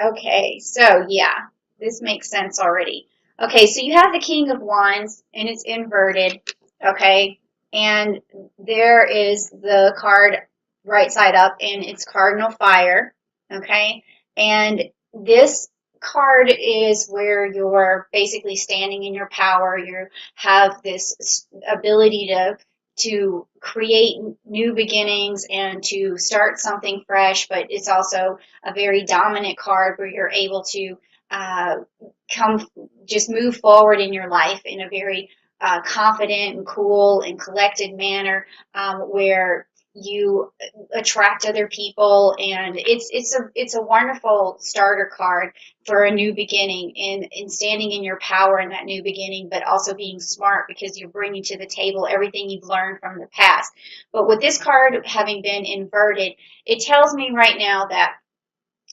Okay, so yeah, this makes sense already. Okay, so you have the King of Wands and it's inverted, okay? And there is the card right side up and it's Cardinal Fire, okay? And this card is where you're basically standing in your power. You have this ability to create new beginnings and to start something fresh, but it's also a very dominant card where you're able to uh, come just move forward in your life in a very confident and cool and collected manner, where you attract other people, and it's a wonderful starter card for a new beginning, in standing in your power in that new beginning, but also being smart because you're bringing to the table everything you've learned from the past. But with this card having been inverted, it tells me right now that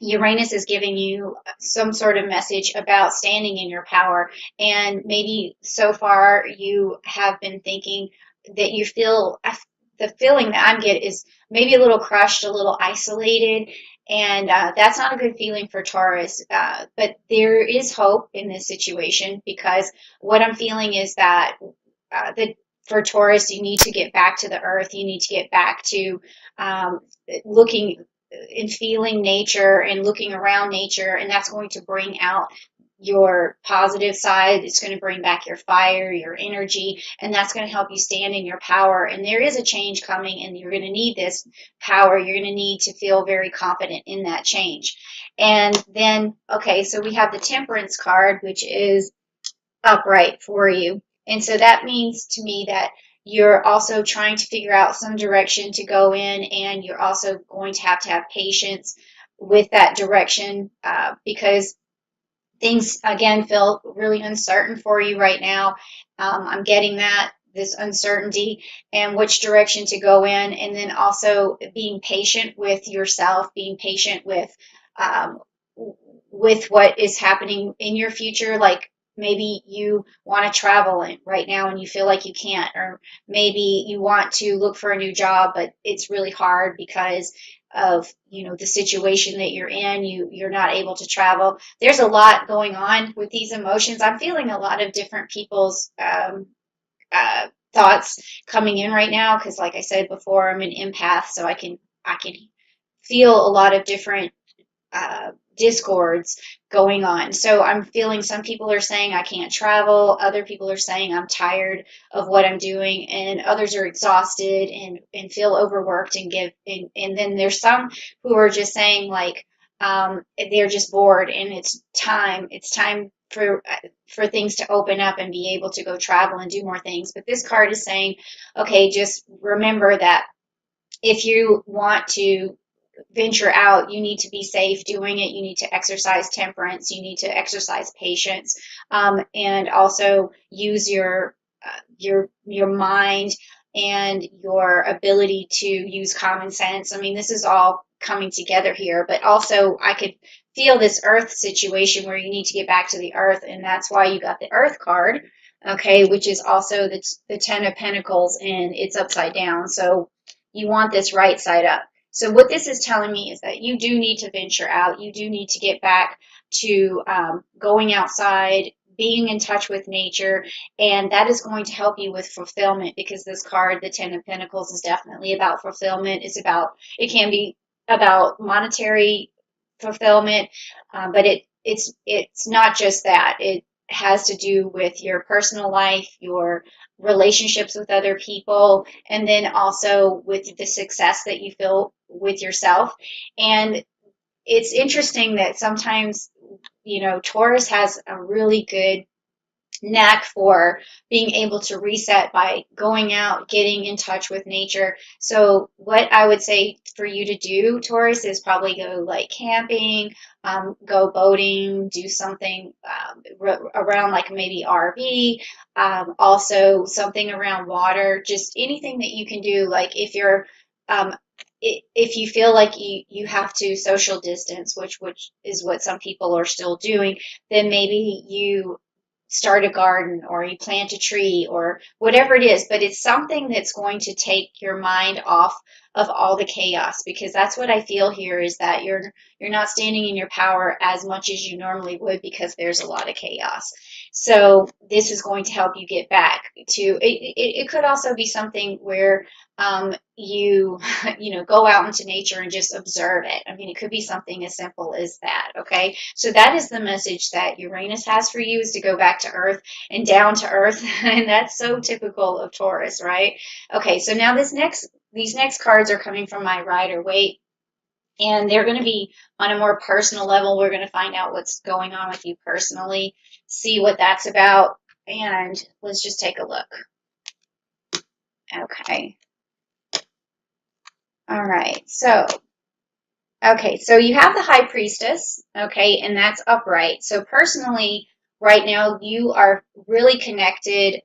Uranus is giving you some sort of message about standing in your power. And maybe so far you have been thinking that you feel, the feeling that I'm getting is maybe a little crushed, a little isolated. And that's not a good feeling for Taurus. But there is hope in this situation, because what I'm feeling is that for Taurus, you need to get back to the earth. You need to get back to um, looking and feeling nature and looking around nature, and that's going to bring out your positive side. It's going to bring back your fire, your energy, and that's going to help you stand in your power. And there is a change coming, and you're going to need this power. You're going to need to feel very confident in that change. And then, okay, so we have the Temperance card, which is upright for you. And so that means to me that you're also trying to figure out some direction to go in, and you're also going to have patience with that direction, because things again feel really uncertain for you right now. I'm getting that, this uncertainty and which direction to go in, and then also being patient with yourself, being patient um, with what is happening in your future. Like maybe you want to travel right now and you feel like you can't, or maybe you want to look for a new job, but it's really hard because of the situation that you're in. You're not able to travel. There's a lot going on with these emotions. I'm feeling a lot of different people's thoughts coming in right now, because like I said before, I'm an empath, so I can feel a lot of different discords going on. So I'm feeling some people are saying I can't travel, other people are saying I'm tired of what I'm doing, and others are exhausted and feel overworked and then there's some who are just saying like they're just bored, and it's time for things to open up and be able to go travel and do more things. But this card is saying, okay, just remember that if you want to venture out, you need to be safe doing it. You need to exercise temperance. You need to exercise patience, and also use your mind and your ability to use common sense. I mean, this is all coming together here, but also I could feel this earth situation where you need to get back to the earth, and that's why you got the earth card, okay, which is also the Ten of Pentacles, and it's upside down. So you want this right side up. So what this is telling me is that you do need to venture out. You do need to get back to going outside, being in touch with nature, and that is going to help you with fulfillment, because this card, the Ten of Pentacles, is definitely about fulfillment. It can be about monetary fulfillment, but it's not just that. It has to do with your personal life, your relationships with other people, and then also with the success that you feel with yourself. And it's interesting that sometimes, Taurus has a really good knack for being able to reset by going out, getting in touch with nature. So what I would say for you to do, Taurus, is probably go like camping, go boating, do something around like maybe RV, also something around water, just anything that you can do. Like um, if you feel like you have to social distance, which is what some people are still doing, then maybe you start a garden or you plant a tree or whatever it is, but it's something that's going to take your mind off of all the chaos, because that's what I feel here is that you're not standing in your power as much as you normally would because there's a lot of chaos. So this is going to help you get back to it could also be something where you go out into nature and just observe it. I mean, it could be something as simple as that. Okay, so that is the message that Uranus has for you, is to go back to earth and down to earth. And that's so typical of Taurus, right? Okay, so now these next cards are coming from my Rider Waite, and they're going to be on a more personal level. We're going to find out what's going on with you personally, see what that's about, and let's just take a look. Okay. All right. So you have the High Priestess, okay, and that's upright. So personally, right now, you are really connected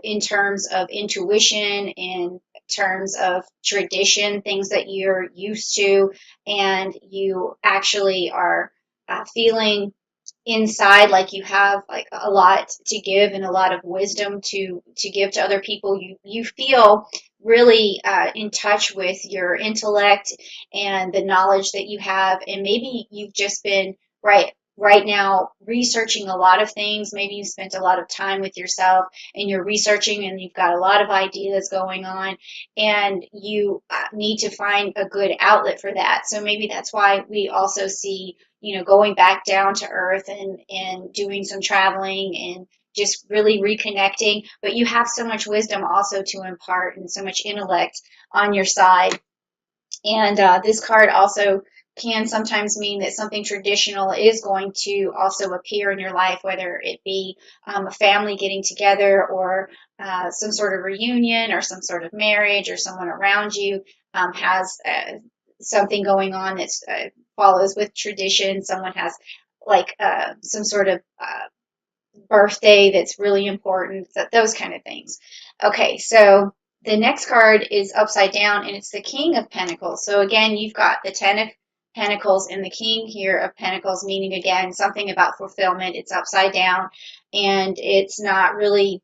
in terms of intuition, in terms of tradition, things that you're used to, and you actually are feeling inside like you have like a lot to give and a lot of wisdom to give to other people. You feel really in touch with your intellect and the knowledge that you have, and maybe you've just been right now researching a lot of things. Maybe you spent a lot of time with yourself and you're researching and you've got a lot of ideas going on, and you need to find a good outlet for that. So maybe that's why we also see going back down to earth and doing some traveling and just really reconnecting. But you have so much wisdom also to impart and so much intellect on your side. And this card also can sometimes mean that something traditional is going to also appear in your life, whether it be a family getting together or some sort of reunion or some sort of marriage, or someone around you has something going on that follows with tradition. Someone has like some sort of birthday that's really important, those kind of things. Okay, so the next card is upside down, and it's the King of Pentacles. So again, you've got the Ten of Pentacles and the King here of Pentacles, meaning again something about fulfillment. It's upside down, and it's not really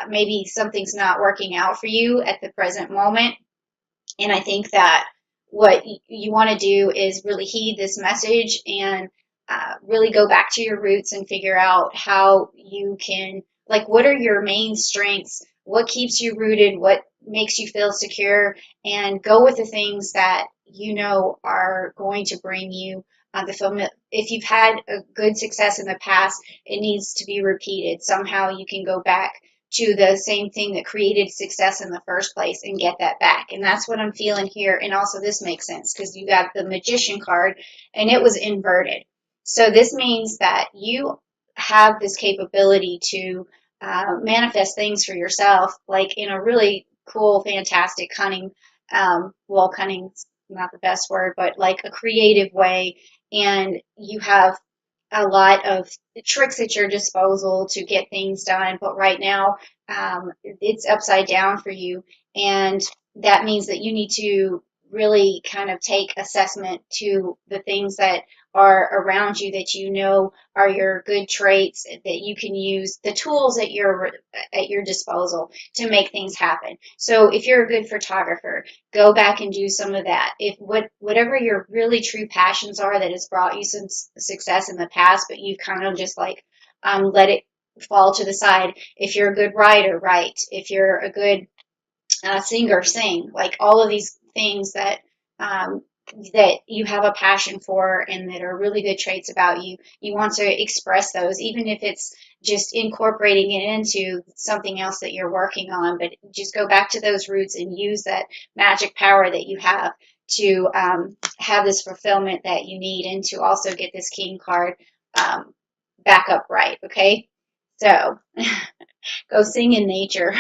maybe something's not working out for you at the present moment. And I think that what you want to do is really heed this message and really go back to your roots and figure out how you can, like, what are your main strengths? What keeps you rooted? What makes you feel secure? And go with the things that you know are going to bring you the fulfillment. If you've had a good success in the past, it needs to be repeated. Somehow you can go back to the same thing that created success in the first place and get that back. And that's what I'm feeling here. And also this makes sense because you got the Magician card and it was inverted. So this means that you have this capability to manifest things for yourself, like in a really cool, fantastic, cunning, well, cunning's not the best word, but like a creative way. And you have a lot of tricks at your disposal to get things done, but right now it's upside down for you, and that means that you need to really kind of take assessment to the things that are around you that you know are your good traits, that you can use the tools at your disposal to make things happen. So if you're a good photographer, go back and do some of that. If whatever your really true passions are that has brought you some success in the past, but you kind of just like let it fall to the side. If you're a good writer, write. If you're a good singer, sing. Like all of these things um, that you have a passion for and that are really good traits about you, you want to express those, even if it's just incorporating it into something else that you're working on. But just go back to those roots and use that magic power that you have to have this fulfillment that you need, and to also get this King card um, back upright. Okay, so go sing in nature.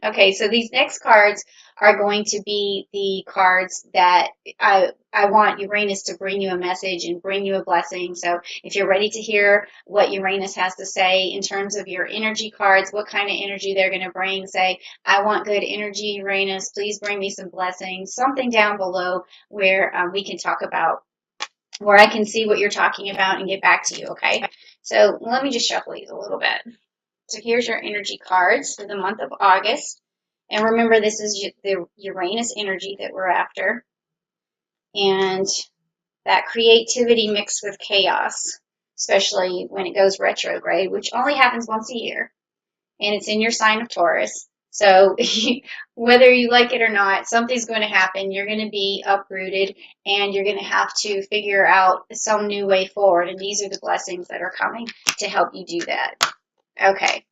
Okay, so these next cards are going to be the cards that I want Uranus to bring you a message and bring you a blessing. So if you're ready to hear what Uranus has to say in terms of your energy cards, what kind of energy they're going to bring, say, I want good energy, Uranus, please bring me some blessings, something down below where we can talk about where I can see what you're talking about and get back to you, okay? So let me just shuffle these a little bit. So here's your energy cards for the month of August. And remember, this is the Uranus energy that we're after. And that creativity mixed with chaos, especially when it goes retrograde, which only happens once a year. And it's in your sign of Taurus. So whether you like it or not, something's going to happen. You're going to be uprooted and you're going to have to figure out some new way forward. And these are the blessings that are coming to help you do that. Okay,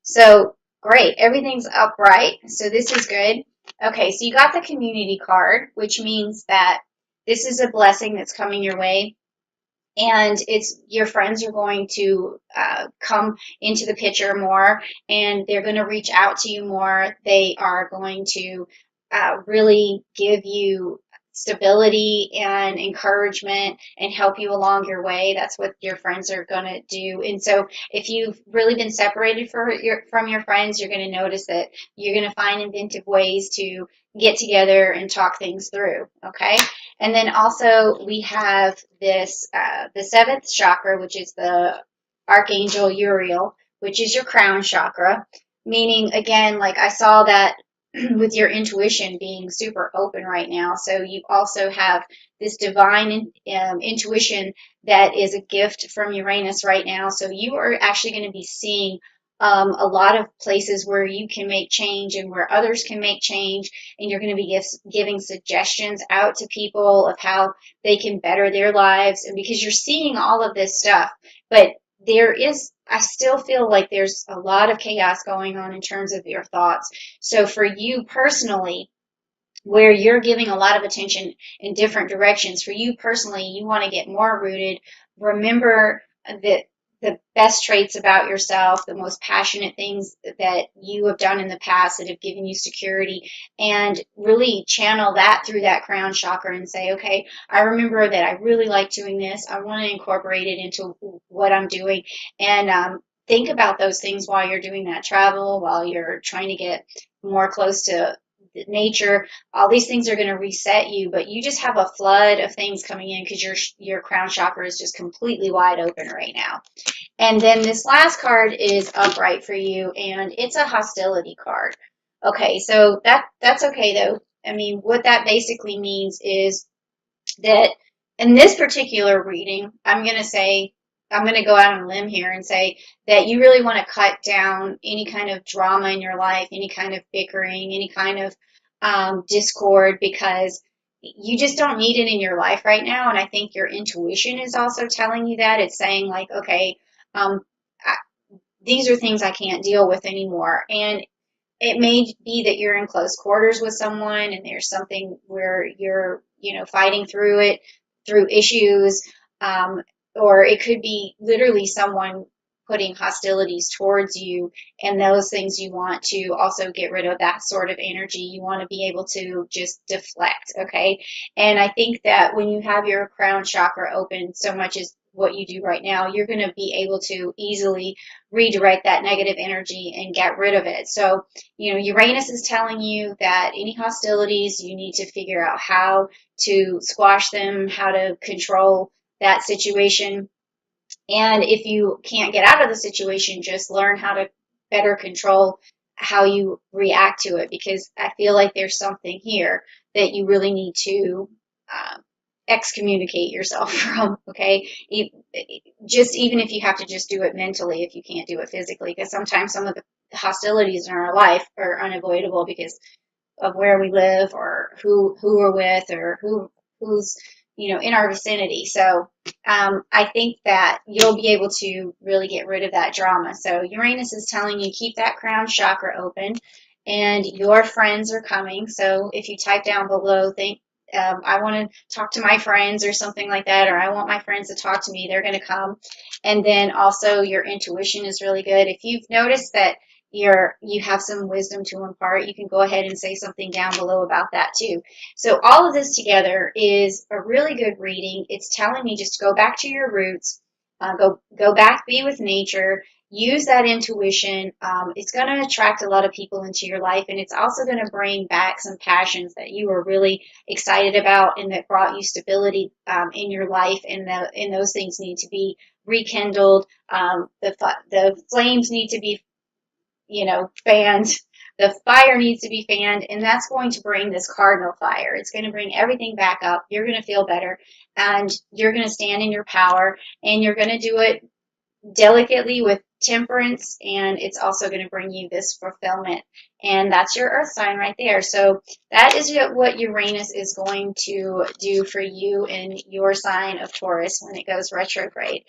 so great. Everything's upright. So this is good. Okay, so you got the community card, which means that this is a blessing that's coming your way, and it's your friends are going to come into the picture more, and they're going to reach out to you more. They are going to really give you stability and encouragement and help you along your way. That's what your friends are going to do. And so if you've really been separated from your friends, you're going to notice that you're going to find inventive ways to get together and talk things through. Okay. And then also we have this, the seventh chakra, which is the Archangel Uriel, which is your crown chakra. Meaning, again, like I saw that with your intuition being super open right now. So you also have this divine intuition that is a gift from Uranus right now. So you are actually going to be seeing a lot of places where you can make change and where others can make change, and you're going to be giving suggestions out to people of how they can better their lives. And because you're seeing all of this stuff, but I still feel like there's a lot of chaos going on in terms of your thoughts. So for you personally, where you're giving a lot of attention in different directions, for you personally, you want to get more rooted. Remember that the best traits about yourself, the most passionate things that you have done in the past that have given you security, and really channel that through that crown chakra and say, okay, I remember that I really like doing this. I want to incorporate it into what I'm doing. And think about those things while you're doing that travel, while you're trying to get more close to nature. All these things are going to reset you, but you just have a flood of things coming in because your crown chakra is just completely wide open right now. And then this last card is upright for you, and it's a hostility card. Okay, so that's okay though. I mean, what that basically means is that in this particular reading, I'm going to go out on a limb here and say that you really want to cut down any kind of drama in your life, any kind of bickering, any kind of discord, because you just don't need it in your life right now. And I think your intuition is also telling you that. It's saying, like, okay, um, I, these are things I can't deal with anymore. And it may be that you're in close quarters with someone and there's something where you're, fighting through it, through issues, um, or it could be literally someone putting hostilities towards you, and those things you want to also get rid of that sort of energy. You want to be able to just deflect, okay? And I think that when you have your crown chakra open so much as what you do right now, you're going to be able to easily redirect that negative energy and get rid of it. So, Uranus is telling you that any hostilities, you need to figure out how to squash them, how to control that situation. And if you can't get out of the situation, just learn how to better control how you react to it, because I feel like there's something here that you really need to excommunicate yourself from, okay? Just even if you have to just do it mentally, if you can't do it physically, because sometimes some of the hostilities in our life are unavoidable because of where we live or who we're with or who's in our vicinity. So I think that you'll be able to really get rid of that drama. So Uranus is telling you keep that crown chakra open, and your friends are coming. So if you type down below, think I want to talk to my friends or something like that, or I want my friends to talk to me, they're going to come. And then also your intuition is really good. If you've noticed that you have some wisdom to impart, you can go ahead and say something down below about that too. So all of this together is a really good reading. It's telling me just to go back to your roots, go back, be with nature, use that intuition. It's going to attract a lot of people into your life, and it's also going to bring back some passions that you were really excited about and that brought you stability in your life. And those things need to be rekindled. The flames need to be, fanned. The fire needs to be fanned, and that's going to bring this cardinal fire. It's going to bring everything back up. You're going to feel better, and you're going to stand in your power, and you're going to do it delicately with temperance, and it's also going to bring you this fulfillment. And that's your earth sign right there. So that is what Uranus is going to do for you in your sign of Taurus when it goes retrograde.